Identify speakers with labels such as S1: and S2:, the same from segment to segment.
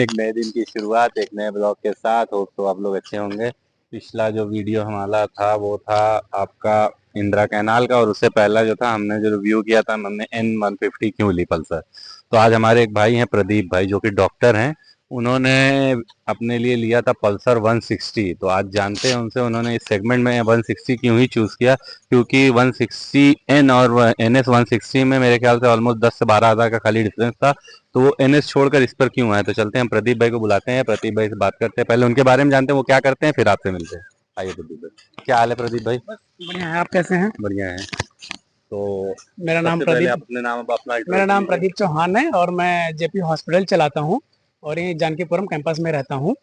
S1: एक नए दिन की शुरुआत एक नए ब्लॉग के साथ हो तो आप लोग अच्छे होंगे। पिछला जो वीडियो हमारा था वो था आपका इंदिरा कैनाल का, और उससे पहला जो था हमने जो रिव्यू किया था हमने N150 क्यों ली पल्सर। तो आज हमारे एक भाई हैं प्रदीप भाई जो कि डॉक्टर हैं, उन्होंने अपने लिए लिया था पल्सर 160। तो आज जानते हैं उनसे उन्होंने इस सेगमेंट में 160 क्यों ही चूज किया, क्योंकि 160N और NS 160 में मेरे ख्याल से ऑलमोस्ट 10 से 12 हज़ार का खाली डिफरेंस था। तो वो NS छोड़कर इस पर क्यों आए। तो चलते हैं हम प्रदीप भाई को बुलाते हैं, प्रदीप भाई से बात करते हैं, पहले उनके बारे में जानते हैं वो क्या करते हैं, फिर आपसे मिलते हैं। आइए प्रदीप भाई, क्या हाल है प्रदीप भाई?
S2: बस बढ़िया है। आप कैसे हैं?
S1: बढ़िया है। तो
S2: मेरा नाम
S1: सबसे पहले आप अपने नाम अपना
S2: मेरा
S1: इंट्रोडक्शन
S2: नाम
S1: दीजिए।
S2: प्रदीप चौहान है और मैं जेपी हॉस्पिटल चलाता हूँ और ये जानकीपुरम कैंपस में रहता हूँ।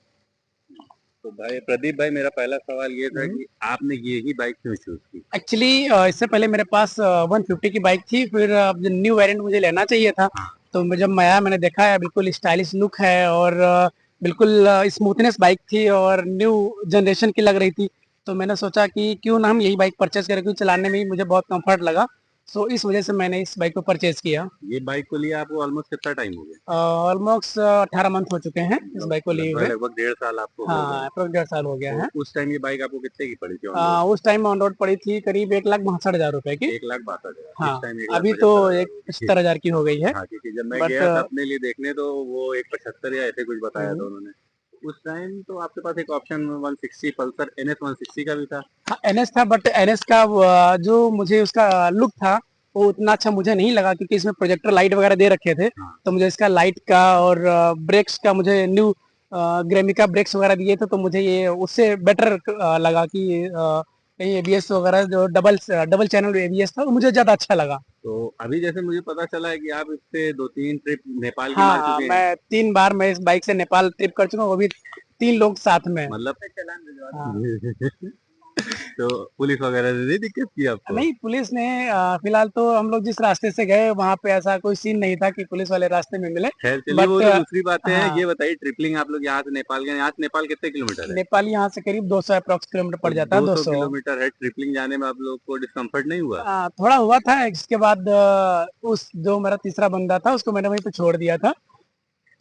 S1: तो भाई प्रदीप भाई, मेरा पहला सवाल ये था कि आपने ये ही बाइक क्यों चूज की?
S2: एक्चुअली इससे पहले मेरे पास 150 की बाइक थी, फिर न्यू वेरिएंट मुझे लेना चाहिए था। तो जब मैं आया मैंने देखा है बिल्कुल स्टाइलिश लुक है और बिल्कुल स्मूथनेस बाइक थी और न्यू जनरेशन की लग रही थी। तो मैंने सोचा कि क्यों ना हम यही बाइक परचेज करें, क्योंकि चलाने में ही मुझे बहुत कंफर्ट लगा। सो इस वजह से मैंने इस बाइक को परचेज किया।
S1: ये बाइक को लिए आपको ऑलमोस्ट कितना टाइम हो गया?
S2: ऑलमोस्ट 18 मंथ हो चुके हैं इस बाइक को लिए
S1: लगभग
S2: हुए।
S1: लगभग 1.5 साल आपको हो
S2: हाँ,
S1: गए।
S2: अप्रोक्स 1.5 साल हो गया
S1: तो
S2: है।
S1: उस टाइम ये बाइक आपको कितने की पड़ी थी ऑन रोड?
S2: उस टाइम ऑन रोड पड़ी थी करीब 1,62,000 रुपए की।
S1: 1,62,000, इस
S2: हाँ,
S1: टाइम एक लाख
S2: अभी तो
S1: पचहत्तर हजार
S2: एक
S1: हो गई।
S2: 75,000 की हो गई है।
S1: हाँ, क्योंकि जब मैं
S2: बट
S1: गया था अपने लिए देखने तो वो एक 75 या ऐसे कुछ बताया था उन्होंने। उस टाइम तो आपके पास एक ऑप्शन 160 पल्सर NS 160 का भी था।
S2: हाँ, एनएस था, बट एनएस का जो मुझे उसका लुक था वो उतना अच्छा मुझे नहीं लगा, क्योंकि इसमें प्रोजेक्टर लाइट वगैरह दे रखे थे।
S1: हाँ।
S2: तो मुझे इसका लाइट का और ब्रेक्स का मुझे न्यू ग्रेमिका ब्रेक्स वगैरह दिए थे, तो मुझे ये उससे बेटर लगा कि कहीं एबीएस वगैरह जो डबल डबल चैनल एबीएस था वो मुझे ज्यादा अच्छा लगा।
S1: तो अभी जैसे मुझे पता चला है कि आप इससे 2-3 ट्रिप नेपाल की मार
S2: हाँ,
S1: चुके हैं।
S2: मैं 3 बार मैं इस बाइक से नेपाल ट्रिप कर चुका हूँ, वो भी 3 लोग साथ में।
S1: मतलब
S2: हाँ।
S1: तो पुलिस वगैरह ने नहीं दिक्कत की आपको?
S2: नहीं, पुलिस ने फिलहाल तो हम लोग जिस रास्ते से गए वहां पे ऐसा कोई सीन नहीं था कि पुलिस वाले रास्ते में मिले।
S1: खैर चलिए वो
S2: बट
S1: तो दूसरी बातें हैं।
S2: हाँ,
S1: ये बताइए ट्रिपलिंग आप लोग यहाँ से नेपाल गए, यहाँ से नेपाल कितने किलोमीटर है?
S2: नेपाल यहाँ से करीब 200 अप्रोक्स किलोमीटर
S1: तो
S2: पड़ जाता है,
S1: 200
S2: 200।
S1: किलोमीटर है, ट्रिपलिंग जाने में आप लोग को डिस्कम्फर्ट नहीं हुआ?
S2: थोड़ा हुआ था। इसके बाद उस जो मेरा तीसरा बंदा था उसको मैंने वहीं पे छोड़ दिया था।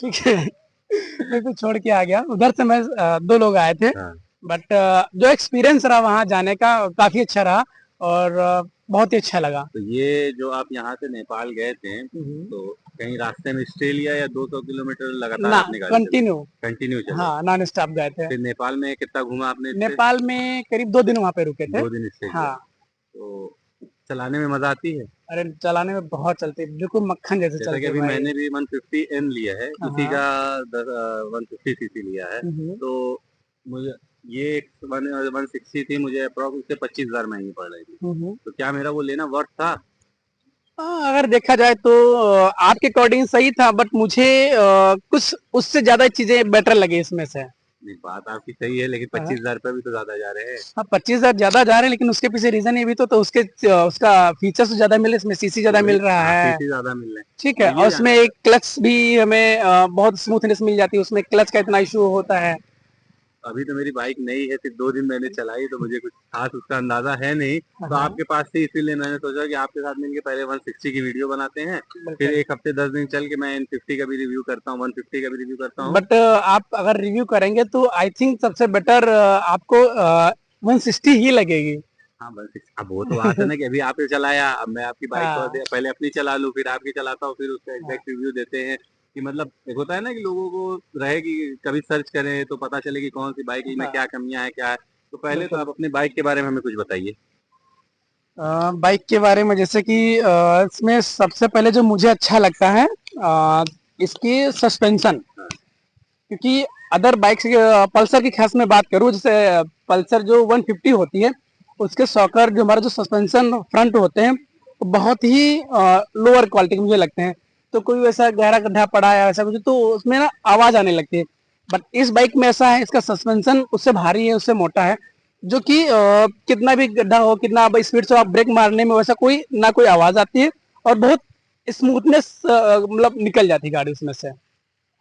S2: ठीक है। वहीं पे छोड़ के आ गया। उधर से मैं 2 लोग आए थे।
S1: हाँ।
S2: बट जो एक्सपीरियंस रहा वहां जाने का काफी अच्छा रहा और बहुत ही अच्छा लगा।
S1: तो ये जो आप यहाँ से नेपाल गए थे, तो कहीं रास्ते में स्टे लिया या 200 किलोमीटर लगातार
S2: ना,
S1: आपने गाड़ी चलाई?
S2: कंटिन्यू।
S1: कंटिन्यू चले।
S2: हाँ, नॉन स्टॉप गए थे।
S1: फिर नेपाल में कितना घूमा आपने इससे?
S2: नेपाल में करीब 2 दिन वहां पे रुके थे।
S1: 2 दिन स्टे किया।
S2: हाँ।
S1: तो चलाने में मजा आती है?
S2: अरे चलाने में बहुत चलती है, बिल्कुल मक्खन जैसे
S1: जैसा कि
S2: चलती है
S1: अभी
S2: भाई।
S1: मैंने भी 150N लिया है,
S2: हाँ,
S1: उसी
S2: हाँ।
S1: का 150cc लिया है। तो मुझे ये 160 थी, मुझे अप्रोक्स उससे 25,000 महंगी पड़ रही थी। तो क्या मेरा वो लेना वर्थ था?
S2: अगर देखा जाए तो आपके अकॉर्डिंग सही था, बट मुझे कुछ उससे ज्यादा चीजें बेटर लगी इसमें से।
S1: नहीं, बात आपकी सही है, लेकिन
S2: हाँ,
S1: 25,000 रुपये भी तो ज्यादा जा रहे हैं।
S2: 25,000 ज्यादा जा रहे हैं, लेकिन उसके पीछे रीजन ये भी तो उसके उसका फीचर्स ज्यादा मिले, इसमें सीसी ज्यादा
S1: तो वही
S2: मिल रहा है।
S1: सीसी ज्यादा मिल रहे हैं।
S2: ठीक
S1: तो
S2: है, और
S1: ये
S2: उसमें
S1: जानना
S2: एक क्लच भी हमें बहुत स्मूथनेस मिल जाती है, उसमें क्लच का इतना इशू होता है।
S1: अभी तो मेरी बाइक नई है, सिर्फ 2 दिन मैंने चलाई, तो मुझे कुछ खास उसका अंदाजा है नहीं। तो
S2: हाँ,
S1: आपके पास से इसीलिए मैंने सोचा कि आपके साथ मिलकर पहले 160 की वीडियो बनाते हैं, फिर
S2: बिल्कुल।
S1: एक हफ्ते 10 दिन चल के मैं N50 का भी रिव्यू करता हूँ, 150 का भी रिव्यू करता हूँ।
S2: बट आप अगर रिव्यू करेंगे तो आई थिंक सबसे बेटर आपको 160 ही लगेगी।
S1: हाँ बस अब वो तो बात है ना कि अभी आपने चलाया, अब मैं आपकी बाइक को
S2: हाँ,
S1: पहले अपनी चला लूँ, फिर आपकी चलाता हूँ, फिर उसका
S2: हाँ,
S1: एग्जैक्ट रिव्यू देते हैं। कि मतलब एक होता है ना कि लोगों को रहे कि कभी सर्च करें तो पता चले कि कौन सी बाइक में
S2: हाँ,
S1: क्या कमियां है क्या है। तो पहले तो
S2: बिल्कुल।
S1: आप अपनी बाइक के बारे में हमें कुछ बताइए।
S2: बाइक के बारे में जैसे कि इसमें सबसे पहले जो मुझे अच्छा लगता है इसकी सस्पेंशन। क्योंकि अदर बाइक से पल्सर की खास मैं बात करूं, जैसे पल्सर जो 150 होती है उसके सॉकर जो हमारा जो सस्पेंशन फ्रंट होते हैं वो बहुत ही लोअर क्वालिटी के मुझे लगते हैं। तो कोई वैसा गहरा गड्ढा पड़ा है ऐसा कुछ तो उसमें ना आवाज आने लगती है। बट इस बाइक में ऐसा है, इसका सस्पेंशन उससे भारी है, उससे मोटा है, जो कि कितना भी गड्ढा हो, कितना स्पीड से आप ब्रेक मारने में वैसा कोई ना कोई आवाज आती है और बहुत स्मूथनेस मतलब निकल जाती है गाड़ी उसमें से।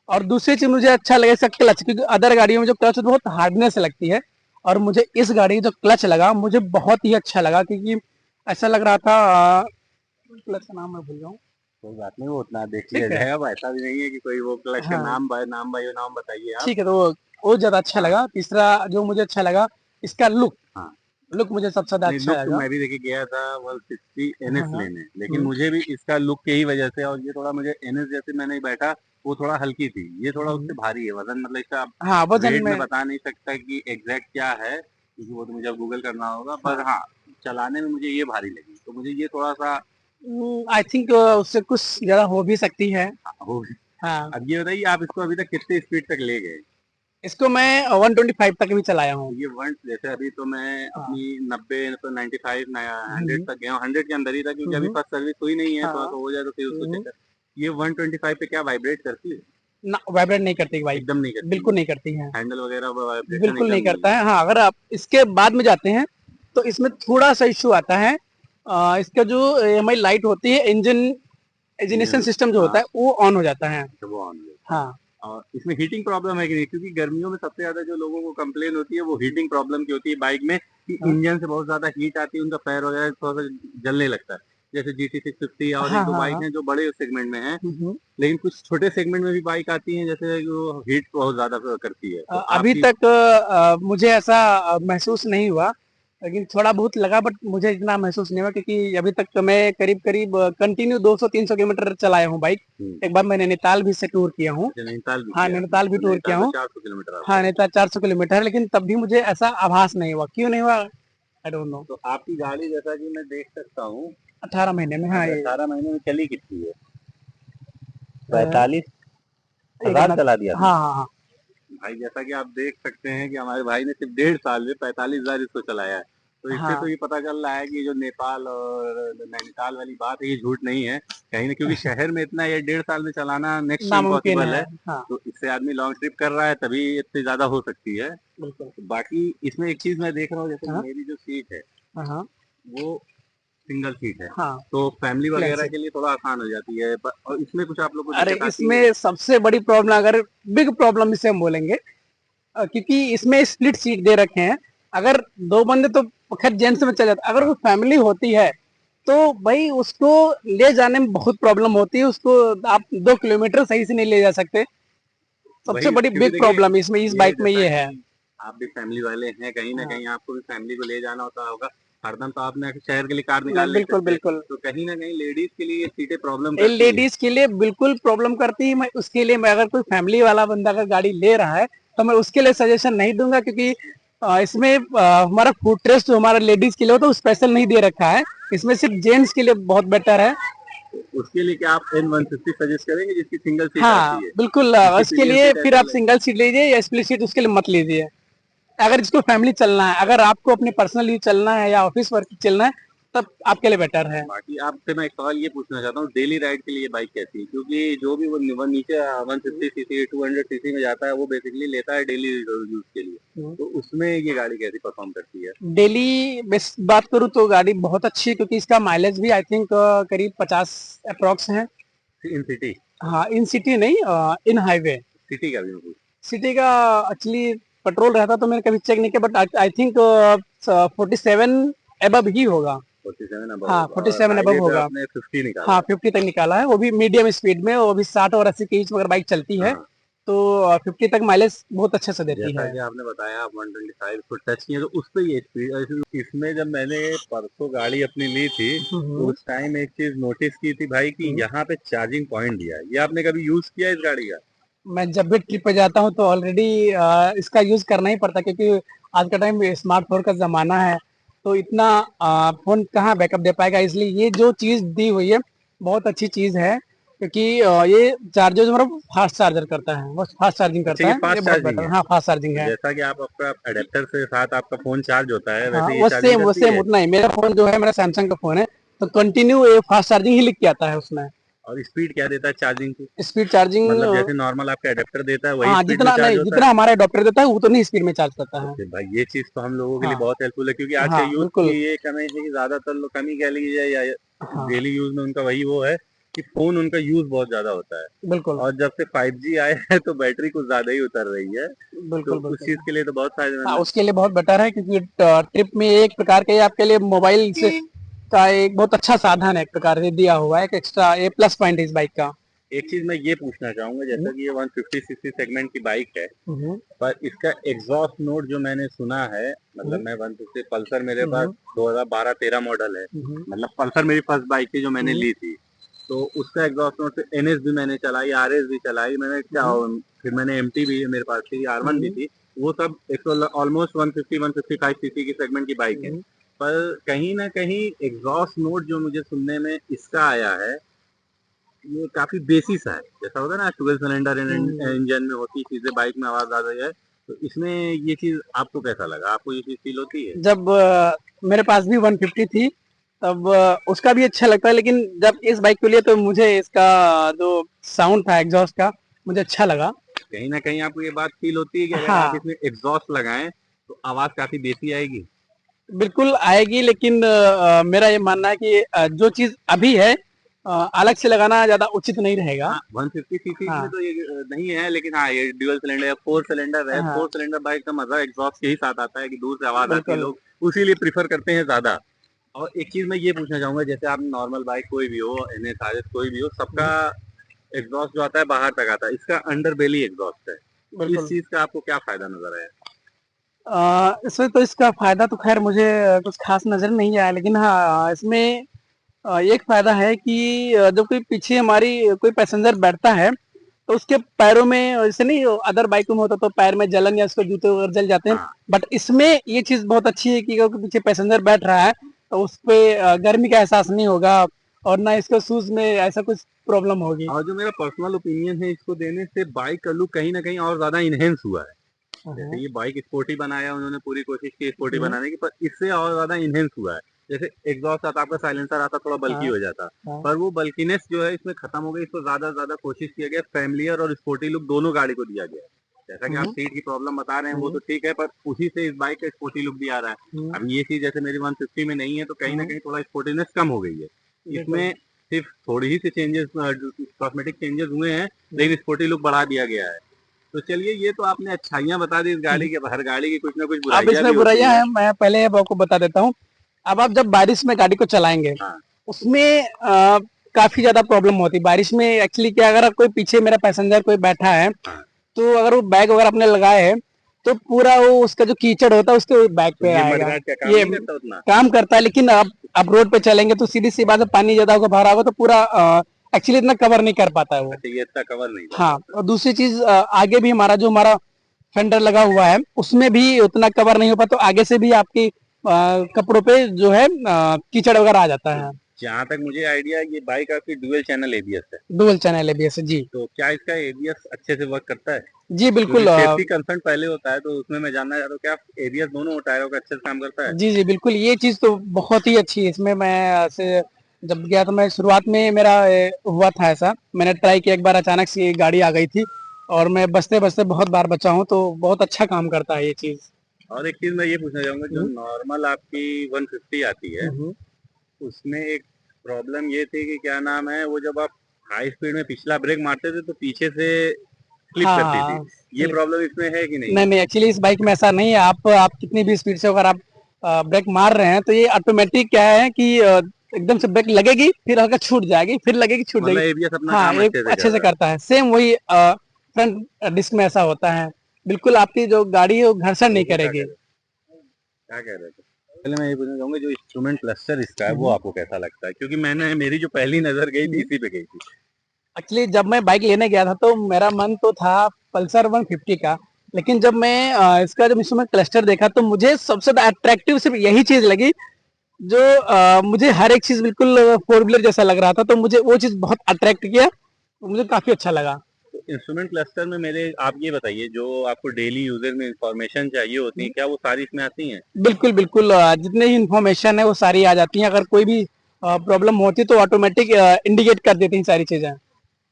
S2: और दूसरी चीज मुझे अच्छा लगा इसका क्लच, क्योंकि अदर गाड़ियों में जो क्लच बहुत हार्डनेस लगती है, और मुझे इस गाड़ी का जो क्लच लगा मुझे बहुत ही अच्छा लगा, क्योंकि ऐसा लग रहा था क्लच का नाम मैं भूल जाऊँ।
S1: कोई बात नहीं, वो उतना देख लिया
S2: ठीक है।
S1: जाएगा। अब ऐसा भी नहीं है कि कोई वो क्लच का
S2: हाँ
S1: नाम बताइए आप।
S2: ठीक है, तो वो ज्यादा अच्छा
S1: हाँ
S2: लगा। तीसरा जो मुझे अच्छा लगा, इसका लुक।
S1: हाँ।
S2: लुक मुझे सबसे ज्यादा
S1: नहीं,
S2: अच्छा
S1: लुक तो
S2: लगा।
S1: मैं भी देखिए गया था 160 एनएस
S2: हाँ हाँ।
S1: लेने, लेकिन मुझे भी इसका लुक की ही वजह से, और ये थोड़ा मुझे एनएस जैसे मैं नहीं बैठा, वो थोड़ा हल्की थी, ये थोड़ा उससे भारी है वजन, मतलब इसका
S2: हाँ, वजन
S1: वेट में
S2: में।
S1: बता नहीं सकता कि एग्जैक्ट क्या है, क्योंकि वो तो मुझे अब गूगल करना होगा, पर
S2: हाँ,
S1: हाँ चलाने में मुझे ये भारी लगी, तो मुझे ये थोड़ा सा
S2: आई थिंक उससे कुछ ज्यादा हो भी सकती है।
S1: हो।
S2: हाँ,
S1: अब ये बताइए आप इसको अभी तक कितने स्पीड तक ले गए?
S2: इसको मैं 125 तक भी चलाया हूँ।
S1: ये वन जैसे अभी तो मैं
S2: हाँ।
S1: अपनी 90 तो 95 100
S2: हम्म,
S1: तक गया हूँ, 100 के अंदर ही था, क्योंकि अभी
S2: हम्म,
S1: फर्स्ट सर्विस हुई नहीं है, थोड़ा
S2: हाँ।
S1: सा हो जाए तो फिर उसको चेक
S2: हम्म,
S1: कर। ये 125 पे क्या वाइब्रेट करती है?
S2: ना, वाइब्रेट नहीं करती बाइक।
S1: एकदम नहीं करती
S2: बिल्कुल
S1: है।
S2: नहीं करती है।
S1: हैंडल वगैरह वाइब्रेशन
S2: बिल्कुल नहीं
S1: एकदम नहीं
S2: करता
S1: है।
S2: है। हाँ, अगर आप इसके बाद में जाते हैं तो इसमें थोड़ा सा इश्यू आता है। इसका जो एएमआई लाइट होती है, इंजन इग्निशन सिस्टम जो होता
S1: हाँ,
S2: है वो ऑन हो जाता है।
S1: तो वो ऑन है।
S2: हाँ।
S1: और इसमें हीटिंग प्रॉब्लम है कि नहीं? क्योंकि गर्मियों में सबसे ज्यादा जो लोगों को कंप्लेन होती है वो हीटिंग प्रॉब्लम की होती है बाइक में, कि
S2: हाँ
S1: इंजन से बहुत ज्यादा हीट आती है, उनका पैर वगैरह थोड़ा सा जलने लगता है। जैसे GT 650 और एक
S2: हाँ
S1: दो
S2: हाँ
S1: बाइक
S2: हाँ।
S1: हैं जो बड़े सेगमेंट में हैं,
S2: हम्म।
S1: लेकिन कुछ छोटे सेगमेंट में भी बाइक आती हैं जैसे जो हीट बहुत ज्यादा करती है, तो
S2: अभी
S1: आपकी
S2: तक मुझे ऐसा महसूस नहीं हुआ, लेकिन थोड़ा बहुत लगा, बट मुझे इतना महसूस नहीं हुआ क्योंकि अभी तक तो मैं करीब करीब कंटिन्यू 200-300 किलोमीटर चलाया हूँ बाइक। एक बार मैं नैनीताल भी से टूर किया हूँ।
S1: अच्छा, नैनीताल भी
S2: हाँ,
S1: किया आपने?
S2: नैनीताल भी
S1: तो
S2: टूर किया
S1: नैनीताल तो
S2: हूँ।
S1: 400 किलोमीटर आपका
S2: हाँ,
S1: है।
S2: नैनीताल 400 किलोमीटर है, लेकिन तब भी मुझे ऐसा आभास नहीं हुआ। क्यों नहीं हुआ, आई डोंट नो।
S1: तो आपकी गाड़ी जैसा कि मैं देख सकता हूँ,
S2: 18 महीने में, हाँ
S1: आज
S2: ये
S1: 18 महीने में चली कितनी है?
S2: अ,
S1: 45,000
S2: मिनट।
S1: चला दिया आपने?
S2: हाँ हाँ हाँ।
S1: भाई जैसा कि आप देख सकते हैं कि हमारे भाई ने सिर्फ 1.5 साल में 45,000 इसको चलाया है, तो इससे तो
S2: हाँ,
S1: ये पता चल रहा है कि जो नेपाल और नैनीताल वाली बात है ये झूठ नहीं है कहीं ना, क्योंकि शहर में इतना ये 1.5 साल में चलाना नेक्स्ट टू
S2: नामुमकिन
S1: इम्पॉसिबल
S2: है।
S1: है।
S2: हाँ,
S1: तो इससे आदमी लॉन्ग ट्रिप कर रहा है तभी इतनी ज्यादा हो सकती है।
S2: बिल्कुल।
S1: बाकी इसमें एक चीज मैं देख रहा हूँ, जैसे कि
S2: हाँ
S1: मेरी जो सीट है
S2: हाँ हाँ
S1: वो सिंगल सीट है,
S2: हाँ।
S1: तो फैमिली
S2: प्लेन
S1: वगैरह
S2: से।
S1: के लिए थोड़ा आसान हो जाती है, और इसमें कुछ आप लोग को
S2: अरे,
S1: दिक्कत आती है?
S2: इसमें सबसे बड़ी प्रॉब्लम, अगर बिग प्रॉब्लम इसे हम बोलेंगे, क्योंकि इसमें स्प्लिट सीट दे रखे हैं। अगर दो बंदे तो खैर जेंट्स में चल जाता, अगर
S1: हाँ,
S2: वो फैमिली होती है तो भाई उसको ले जाने में बहुत प्रॉब्लम होती है। उसको आप 2 किलोमीटर सही से नहीं ले जा सकते। सबसे
S1: वही
S2: बड़ी
S1: क्योंकि
S2: बिग
S1: देखिए
S2: प्रॉब्लम इसमें, इस
S1: ये
S2: बाइक में
S1: जैसा
S2: ये है।
S1: कि आप भी फैमिली वाले हैं, कहीं ना
S2: हाँ,
S1: कहीं आपको भी फैमिली को ले जाना होता होगा, हरदम तो आपने शहर के लिए कार निकाल नहीं
S2: बिल्कुल
S1: सकते,
S2: बिल्कुल।
S1: तो कहीं ना कहीं लेडीज के लिए ये सीटें प्रॉब्लम
S2: ये
S1: करती है।
S2: लेडीज के लिए बिल्कुल प्रॉब्लम करती है। मैं उसके लिए, मैं अगर कोई फैमिली वाला बंदा अगर गाड़ी ले रहा है तो मैं उसके लिए सजेशन नहीं दूंगा, क्योंकि इसमें हमारा फुट रेस्ट जो हमारा लेडीज के लिए होता है वो स्पेशल नहीं दे रखा है। इसमें सिर्फ जेंट्स के लिए बहुत बेटर है।
S1: तो उसके लिए क्या आप N150 सजेस्ट करेंगे जिसकी सिंगल सीट
S2: हाँ
S1: आती है,
S2: बिल्कुल,
S1: जिसकी
S2: इसके
S1: पिलियन
S2: लिए
S1: सीट
S2: फिर
S1: ऐसे
S2: आप
S1: अलग?
S2: सिंगल सीट लीजिए या स्प्लिट सीट, उसके लिए मत लीजिए। अगर जिसको फैमिली चलना है, अगर आपको अपने पर्सनल यूज चलना है या ऑफिस वर्क चलना है, तब आपके लिए बेटर है।
S1: बाकी आपसे मैं एक सवाल ये पूछना चाहता हूँ, डेली राइड के लिए बाइक कैसी है? क्योंकि जो भी वो नीचे 150 सीसी 200 सीसी में जाता है वो बेसिकली लेता है डेली यूज के लिए, तो उसमें ये गाड़ी कैसी परफॉर्म करती है?
S2: डेली बेस बात करूँ तो गाड़ी बहुत अच्छी है, क्योंकि इसका माइलेज भी आई थिंक करीब 50 अप्रोक्स है।
S1: इन सिटी?
S2: हाँ, इन सिटी नहीं, इन हाईवे।
S1: सिटी का भी मैं पूछ।
S2: सिटी का एक्चुअली पेट्रोल रहता तो मैंने कभी चेक नहीं किया, बट आई थिंक 47 एबव ही होगा।
S1: 47 अब
S2: हाँ,
S1: होगा, और
S2: 47 एबव
S1: हाईवे पे
S2: होगा।
S1: आपने 50 निकाला
S2: हाँ,
S1: है।
S2: 50 तक निकाला है, वो भी मीडियम स्पीड में। वो भी 60 और 80 के बीच में अगर बाइक चलती है
S1: हाँ,
S2: तो 50 तक माइलेज बहुत अच्छे से देती
S1: जैसा
S2: है।
S1: कि आपने बताया आप 125 को टच किए, तो उस पे ये स्पीड, इसमें जब मैंने परसों गाड़ी अपनी ली थी तो
S2: हम्म,
S1: उस टाइम एक चीज नोटिस की थी भाई, कि
S2: हम्म।
S1: यहाँ पे चार्जिंग पॉइंट दिया है, ये आपने कभी यूज किया है इस गाड़ी का?
S2: मैं जब भी ट्रिप पे जाता हूँ तो ऑलरेडी इसका यूज करना ही पड़ता है, क्योंकि आज का टाइम स्मार्टफोन का जमाना है। तो इतना फोन कहाँ बैकअप दे पाएगा, इसलिए ये जो चीज दी हुई है बहुत अच्छी चीज है। क्योंकि ये चार्जर हमारा फास्ट चार्जर करता है, वो फास्ट चार्जिंग
S1: अच्छा,
S2: करता
S1: ये
S2: है, ये
S1: फास्ट
S2: बहुत
S1: चार्जिंग
S2: बेटर
S1: है?
S2: है। हाँ, फास्ट चार्जिंग
S1: तो
S2: है।
S1: जैसा कि आप आपका अडेप्टर से साथ आपका फोन चार्ज होता है,
S2: हाँ,
S1: वैसे ये चार्जिंग
S2: वो
S1: करती
S2: सेम
S1: है?
S2: उतना ही। मेरा फोन जो है, मेरा सैमसंग का फोन है, तो कंटिन्यू ये फास्ट चार्जिंग ही लिख के आता है उसमें।
S1: और स्पीड क्या देता है चार्जिंग की?
S2: स्पीड चार्जिंग,
S1: मतलब जैसे नॉर्मल आपका अडेप्टर देता है वही
S2: हाँ,
S1: स्पीड में
S2: जितना
S1: चार्ज
S2: नहीं,
S1: होता है?
S2: जितना हमारा अडॉप्टर देता है उतनी ही स्पीड में चार्ज करता
S1: तो
S2: है।
S1: फिर भाई ये चीज तो हम लोगों के लिए
S2: हाँ
S1: बहुत हेल्पफुल है, क्योंकि आज के
S2: हाँ,
S1: यूथ
S2: बिल्कुल।
S1: की ये कमी है कि ज्यादातर लोग, कमी कह लीजिए या
S2: हाँ,
S1: डेली यूज में उनका वही वो है कि फोन उनका यूज बहुत ज्यादा होता है,
S2: बिल्कुल
S1: और जब से 5G आया है तो बैटरी कुछ ज्यादा ही उतर रही है, तो
S2: बिल्कुल
S1: उस
S2: बिल्कुल।
S1: चीज के लिए तो बहुत
S2: हाँ,
S1: फायदेमंद है।
S2: उसके लिए बहुत बेटर है, क्योंकि ट्रिप में एक प्रकार के आपके लिए मोबाइल से का एक बहुत अच्छा साधन है, एक प्रकार से दिया हुआ है, एक एक्स्ट्रा ये प्लस पॉइंट है इस बाइक का।
S1: एक चीज मैं ये पूछना चाहूंगा, जैसा कि ये 150 सीसी सेगमेंट की बाइक है, पर इसका एग्जॉस्ट नोट जो मैंने सुना है, मतलब मैं 150 पल्सर मेरे पास 2012-13 मॉडल है, मतलब पल्सर मेरी फर्स्ट बाइक थी जो मैंने ली थी, तो उसका एग्जॉस्ट नोट से एनएस भी मैंने चलाई, आरएस भी चलाई मैंने, क्या फिर मैंने एमटी भी मेरे पास थी, आर1 भी थी, वो सब ऑलमोस्ट 150-155 सीसी की सेगमेंट की बाइक है, पर कहीं ना कहीं एग्जॉस्ट नोट जो मुझे सुनने में इसका आया है, ये काफी बेसी सा है, जैसा होता है ना 12 सिलेंडर इंजन में होती चीजें, बाइक में आवाज आ रही है, तो इसमें ये चीज आपको कैसा लगा, आपको ये चीज फील होती है?
S2: जब मेरे पास भी 150 थी तब उसका भी अच्छा लगता है, लेकिन जब इस बाइक को लिए तो मुझे इसका जो साउंड था एग्जॉस्ट का मुझे अच्छा लगा।
S1: कहीं ना कहीं आपको ये बात फील होती है कि अगर
S2: हाँ,
S1: आप इसमें एग्जॉस्ट लगाएं तो आवाज काफी बेसी आएगी?
S2: बिल्कुल आएगी, लेकिन मेरा ये मानना है कि जो चीज अभी है अलग से लगाना ज्यादा उचित नहीं रहेगा।
S1: हाँ, 150 सीसी
S2: हाँ,
S1: में तो ये नहीं है, लेकिन हाँ ये ड्यूअल सिलेंडर या 4 सिलेंडर है,
S2: हाँ,
S1: 4 सिलेंडर बाइक का मजा एग्जॉस्ट के ही साथ आता है कि दूर से आवाज आती है,
S2: बिल्कुल।
S1: लोग उसी लिए प्रीफर करते हैं ज्यादा। और एक चीज मैं ये पूछना चाहूंगा, जैसे आप नॉर्मल बाइक कोई भी हो, एनएस आरएस कोई भी हो, सबका एग्जॉस्ट जो आता है बाहर तक आता है, इसका अंडर बेली एग्जॉस्ट है, इस
S2: बिल्कुल।
S1: चीज का आपको क्या फायदा नजर आया?
S2: इसमें तो इसका फायदा तो खैर मुझे कुछ खास नजर नहीं आया, लेकिन हाँ इसमें एक फायदा है कि जब कोई पीछे हमारी कोई पैसेंजर बैठता है तो उसके पैरों में, जैसे नहीं अदर बाइकों में होता तो पैर में जलन या उसके जूते वगैरह जल जाते हैं,
S1: हाँ,
S2: बट इसमें ये चीज बहुत अच्छी है कि अगर पीछे पैसेंजर बैठ रहा है तो उस पे गर्मी का एहसास नहीं होगा और ना इसके शूज में ऐसा कुछ प्रॉब्लम होगी।
S1: और जो मेरा पर्सनल ओपिनियन है, इसको देने से बाइक का लुक कहीं ना कहीं और ज्यादा इनहेंस हुआ है, जैसे ये बाइक स्पोर्टी बनाया उन्होंने, पूरी कोशिश की स्पोर्टी बनाने की, पर इससे और ज्यादा इनहेंस हुआ है, जैसे एग्जॉस्ट आता आपका, साइलेंसर आता थोड़ा बल्की हो जाता, पर वो बल्कीनेस जो है इसमें खत्म हो गई, इसको ज्यादा ज्यादा कोशिश किया गया, फैमिलियर और स्पोर्टी लुक दोनों गाड़ी को दिया गया है। जैसा कि आप सीट की प्रॉब्लम बता रहे हैं वो तो ठीक है, पर उसी से इस बाइक का स्पोर्टी लुक भी आ रहा है। अब ये चीज जैसे मेरी 150 में नहीं है, तो कहीं ना कहीं थोड़ा स्पोर्टीनेस कम हो गई है, इसमें सिर्फ थोड़ी ही से चेंजेस, कॉस्मेटिक चेंजेस हुए हैं, लेकिन स्पोर्टी लुक बढ़ा दिया गया है। तो चलिए, ये तो आपने अच्छाइयाँ बता दी इस गाड़ी के, हर गाड़ी की कुछ ना कुछ
S2: अब
S1: बुराइयां
S2: इसमें
S1: भी होती
S2: बुराइयां
S1: है।
S2: हैं, मैं पहले अब आपको बता देता हूँ। अब आप जब बारिश में गाड़ी को चलाएंगे
S1: हाँ,
S2: उसमें काफी ज्यादा प्रॉब्लम होती है बारिश में। एक्चुअली क्या, अगर कोई पीछे मेरा पैसेंजर कोई बैठा है
S1: हाँ,
S2: तो अगर वो बैग वगैरह अपने लगाए है तो पूरा वो उसका जो कीचड़ होता है उसके बैग
S1: तो
S2: पे
S1: ये
S2: आएगा।
S1: मडगार्ड का काम
S2: ये
S1: नहीं करता उतना?
S2: काम करता है, लेकिन अब रोड पे चलेंगे तो सीधी सी बात है, पानी ज्यादा होगा भरा होगा तो पूरा एक्चुअली इतना कवर नहीं कर पाता है वो।
S1: अच्छा, ये इतना कवर नहीं
S2: हाँ,
S1: करता?
S2: और दूसरी चीज आगे भी हमारा फेंडर लगा हुआ है उसमें भी उतना कवर नहीं हो पाता, तो आगे से भी आपकी कपड़ों पे जो है कीचड़ वगैरह आ जाता है।
S1: जहाँ तक मुझे आइडिया, ये बाइक आपकी डुअल चैनल एबीएस है,
S2: डुअल चैनल एबीएस जी।
S1: तो क्या इसका एबीएस अच्छे से वर्क करता है?
S2: जी
S1: क्योंकि
S2: बिल्कुल।
S1: सेफ्टी कंसर्न पहले होता है, तो उसमें मैं जानना चाहता हूँ क्या एबीएस दोनों टायरों का अच्छे से काम करता है?
S2: जी जी बिल्कुल, ये चीज तो बहुत ही अच्छी है इसमें। मैं ऐसे जब गया तो मैं शुरुआत में मेरा हुआ था ऐसा, मैंने ट्राई किया एक बार, अचानक से गाड़ी आ गई थी और मैं बचते बचते बहुत बार बचा हूँ, तो बहुत अच्छा काम करता है ये चीज।
S1: और एक चीज मैं ये पूछना चाहूंगा, जो नॉर्मल आपकी 150 आती है, उसमें एक प्रॉब्लम ये थी कि क्या नाम है, वो जब आप हाई स्पीड में पिछला ब्रेक मारते थे तो पीछे से स्लिप करती थी,
S2: हाँ,
S1: ये प्रॉब्लम इसमें है कि नहीं?
S2: नहीं नहीं, एक्चुअली इस बाइक में ऐसा नहीं है। आप कितनी भी स्पीड से अगर आप ब्रेक मार रहे हैं तो ये ऑटोमेटिक क्या है कि एकदम से ब्रेक लगेगी, फिर हल्का छूट जाएगी, फिर लगेगी, छूट
S1: मतलब
S2: जाएगी।
S1: एबीएस अपना
S2: हाँ,
S1: काम
S2: ये
S1: अच्छे से कर
S2: अच्छे से
S1: रहा है?
S2: करता है। सेम वही फ्रंट डिस्क में ऐसा होता है, बिल्कुल आपकी जो गाड़ी है वो घर्षण नहीं
S1: वो क्या
S2: करेगी।
S1: कह रहे क्या कह रहे थे? पहले मैं ये पूछना चाहूंगा, जो इंस्ट्रूमेंट क्लस्टर इसका है वो आपको कैसा लगता है, क्योंकि मेरी जो पहली नजर गई थी इसी पे गई थी।
S2: एक्चुअली जब मैं बाइक लेने गया था तो मेरा मन तो था पल्सर 150 का, लेकिन जब मैं इसका जब इसमें क्लस्टर देखा तो मुझे सबसे अट्रैक्टिव सिर्फ यही चीज लगी, जो मुझे हर एक चीज बिल्कुल फोर व्हीलर जैसा लग रहा था, तो मुझे वो चीज बहुत अट्रैक्ट किया, तो मुझे काफी अच्छा लगा।
S1: तो इंस्ट्रूमेंट क्लस्टर में मेरे, आप ये बताइए, जो आपको डेली यूजेज में इंफॉर्मेशन चाहिए होती है, क्या वो सारी इसमें आती हैं?
S2: बिल्कुल बिल्कुल, जितने ही इन्फॉर्मेशन है वो सारी आ जाती हैं। अगर कोई भी प्रॉब्लम होती तो ऑटोमेटिक इंडिकेट कर देती हैं सारी चीजें।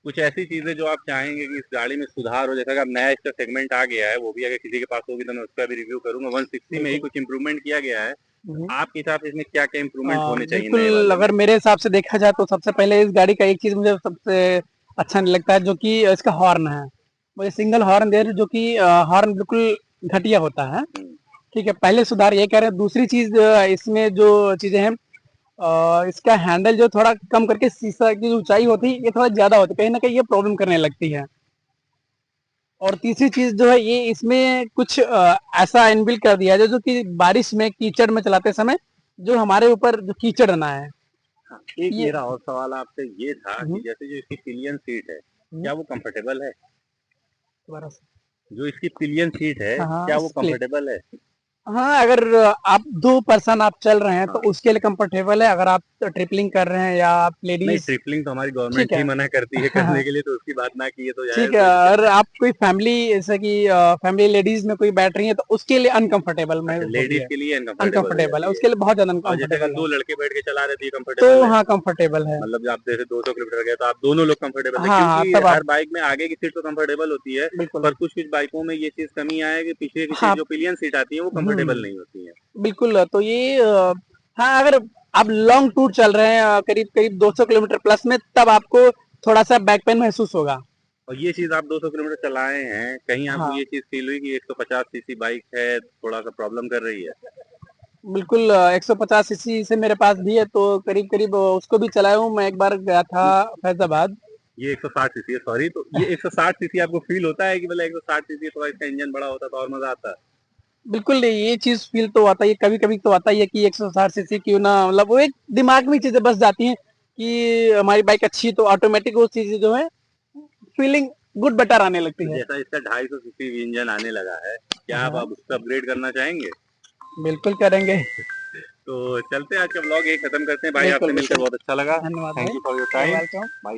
S1: कुछ ऐसी चीजें जो आप चाहेंगे कि इस गाड़ी में सुधार हो, जैसा कि अब नया इसका सेगमेंट आ गया है, वो भी अगर किसी के पास होगी तो मैं उसका भी रिव्यू करूंगा, 160 में ही कुछ इंप्रूवमेंट किया गया है, आपके हिसाब से इसमें क्या क्या इंप्रूवमेंट होने चाहिए नए
S2: बिल्कुल,
S1: वाले में?
S2: अगर मेरे हिसाब से देखा जाए तो सबसे पहले इस गाड़ी का एक चीज मुझे सबसे अच्छा नहीं लगता है, जो कि इसका हॉर्न है। मुझे सिंगल हॉर्न दे, जो कि हॉर्न बिल्कुल घटिया होता है। ठीक है, पहले सुधार ये कह रहे हैं। दूसरी चीज इसमें जो चीजें हैं, इसका हैंडल जो थोड़ा कम करके शीशा की जो ऊंचाई होती है ये थोड़ा ज्यादा होती है, कहीं ना कहीं ये प्रॉब्लम करने लगती है। और तीसरी चीज जो है ये इसमें कुछ ऐसा इनबिल्ट कर दिया है जो कि बारिश में कीचड़ में चलाते समय जो हमारे ऊपर जो कीचड़ ना है।
S1: हाँ, एक
S2: ये
S1: मेरा और सवाल आपसे ये था कि
S2: हम्म,
S1: जैसे जो इसकी पिलियन सीट है, क्या वो कंफर्टेबल है?
S2: दोबारा से।
S1: जो इसकी पिलियन सीट है,
S2: हाँ
S1: क्या
S2: हाँ
S1: वो
S2: स्प्लिट।
S1: कंफर्टेबल है?
S2: हाँ अगर आप 2 पर्सन आप चल रहे हैं तो
S1: हाँ,
S2: उसके लिए कंफर्टेबल है, अगर आप ट्रिपलिंग कर रहे हैं या आप
S1: नहीं
S2: लेडीज।
S1: ट्रिपलिंग तो हमारी
S2: ठीक
S1: गवर्नमेंट ही
S2: है।
S1: मना करती है
S2: हाँ
S1: करने के लिए, तो उसकी बात ना की है तो
S2: ठीक
S1: जायज़
S2: है,
S1: है फिर।
S2: और आप कोई फैमिली जैसे कि फैमिली लेडीज में कोई बैठ रही है तो उसके लिए अनकंफर्टेबल में
S1: अच्छा,
S2: होती
S1: लेडीज़
S2: है।
S1: के लिए अनकंफर्टेबल हो
S2: अनकंफर्टेबल है,
S1: जाती है।
S2: उसके लिए बहुत ज्यादा
S1: और जैसे अगर
S2: अनकंफर्टेबल है।
S1: 2 लड़के बैठ के चला रहे तो ये
S2: तो
S1: कंफर्टेबल है?
S2: हाँ कंफर्टेबल है।
S1: मतलब आप जैसे 200 किलोमीटर गए तो आप दोनों लोग कंफर्टेबल है,
S2: हाँ हाँ
S1: क्योंकि
S2: तब आप
S1: हर बाइक में आगे की सीट तो कंफर्टेबल होती है,
S2: बिल्कुल।
S1: पर कुछ-कुछ बाइकों में ये चीज़ कमी है कि पीछे की सीट
S2: हाँ
S1: जो पिलियन सीट आती है वो कंफर्टेबल नहीं होती है।
S2: बिल्कुल। तो ये हाँ अगर आप लॉन्ग टूर चल रहे हैं करीब करीब 200 किलोमीटर प्लस में, तब आपको थोड़ा सा बैक पेन महसूस होगा।
S1: और ये चीज़ आप 200 किलोमीटर चलाए हैं, कहीं आपको
S2: हाँ
S1: ये चीज़ फ़ील हुई कि 150 सीसी बाइक है, थोड़ा-सा प्रॉब्लम कर रही है?
S2: बिल्कुल 150 सीसी से मेरे पास भी है, तो करीब करीब उसको भी चलाया हूँ। मैं एक बार गया था फैजाबाद।
S1: ये 160 सीसी है, सॉरी, तो ये 160 सीसी आपको फ़ील होता है कि मतलब 160 सीसी थोड़ा इसका इंजन बड़ा होता तो और मज़ा आता?
S2: बिल्कुल नहीं, ये चीज फील तो आता ही है, कभी कभी तो आता ही है कि 160 सीसी क्यों ना, मतलब वो एक दिमाग में चीजें बस जाती हैं कि हमारी बाइक अच्छी, तो ऑटोमेटिक वो चीजें जो है फीलिंग गुड बेटर आने लगती
S1: तो
S2: है।
S1: जैसा इसका 250 सीसी इंजन आने लगा है, क्या आप
S2: हाँ
S1: अब उसको अपग्रेड करना चाहेंगे?
S2: बिल्कुल करेंगे।
S1: तो चलते हैं, आज का व्लॉग यही खत्म करते हैं। भाई
S2: बिल्कुल
S1: आपसे मिलकर
S2: बिल्कुल।
S1: बहुत अच्छा लगा।
S2: धन्यवाद
S1: थैंक
S2: भाई,
S1: you for your
S2: you're
S1: time.
S2: welcome।
S1: Bye.